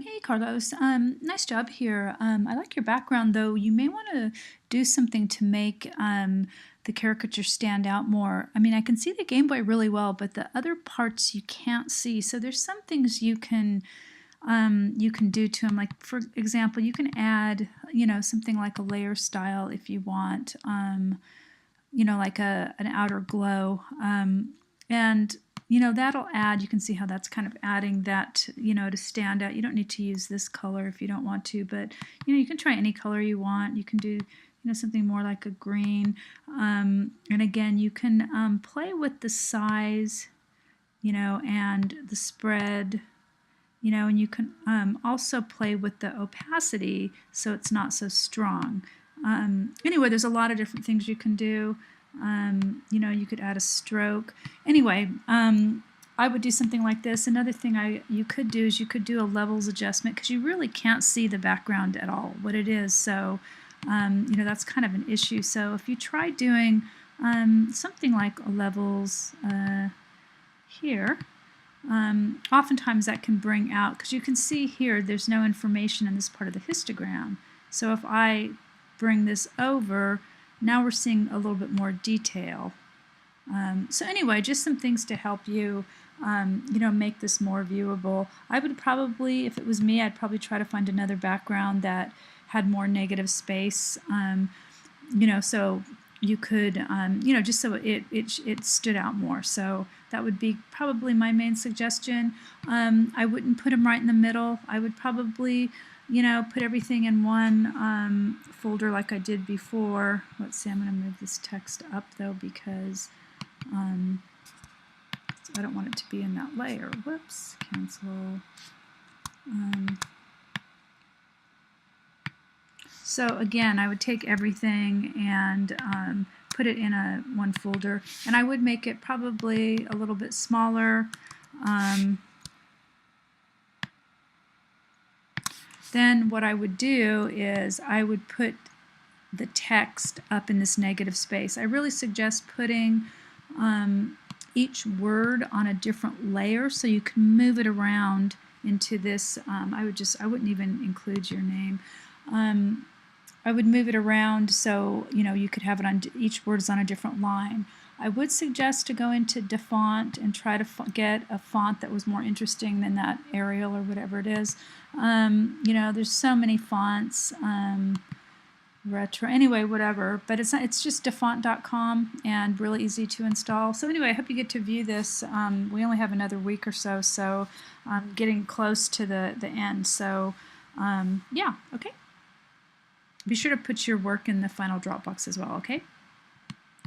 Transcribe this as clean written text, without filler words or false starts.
Hey Carlos, nice job here. I like your background though. You may want to do something to make the caricature stand out more. I mean, I can see the Game Boy really well, but the other parts you can't see. So there's some things you can do to them. Like for example, you can add, something like a layer style if you want, like an outer glow. And that'll add, you can see how that's kind of adding that, to stand out. You don't need to use this color if you don't want to, but you can try any color you want. You can do something more like a green, and again you can play with the size, and the spread, and you can also play with the opacity so it's not so strong. Anyway, there's a lot of different things you can do. You could add a stroke. Anyway, I would do something like this. Another thing you could do is you could do a levels adjustment because you really can't see the background at all, what it is. So, that's kind of an issue. So if you try doing something like a levels here, oftentimes that can bring out, because you can see here there's no information in this part of the histogram. So if I bring this over, now we're seeing a little bit more detail. So anyway, just some things to help you, make this more viewable. I would probably, if it was me, I'd probably try to find another background that had more negative space, so you could, just so it stood out more. So that would be probably my main suggestion. I wouldn't put them right in the middle. I would probably, put everything in one folder like I did before. Let's see, I'm going to move this text up though because I don't want it to be in that layer. Whoops, cancel. So again, I would take everything and put it in one folder, and I would make it probably a little bit smaller. Then what I would do is I would put the text up in this negative space. I really suggest putting each word on a different layer so you can move it around into this. I wouldn't even include your name. I would move it around so you could have it on each word is on a different line. I would suggest to go into DaFont and try to get a font that was more interesting than that Arial or whatever it is. There's so many fonts, retro, anyway, whatever. But it's just dafont.com and really easy to install. So anyway, I hope you get to view this. We only have another week or so, so I'm getting close to the end. So yeah, okay. Be sure to put your work in the final Dropbox as well, okay?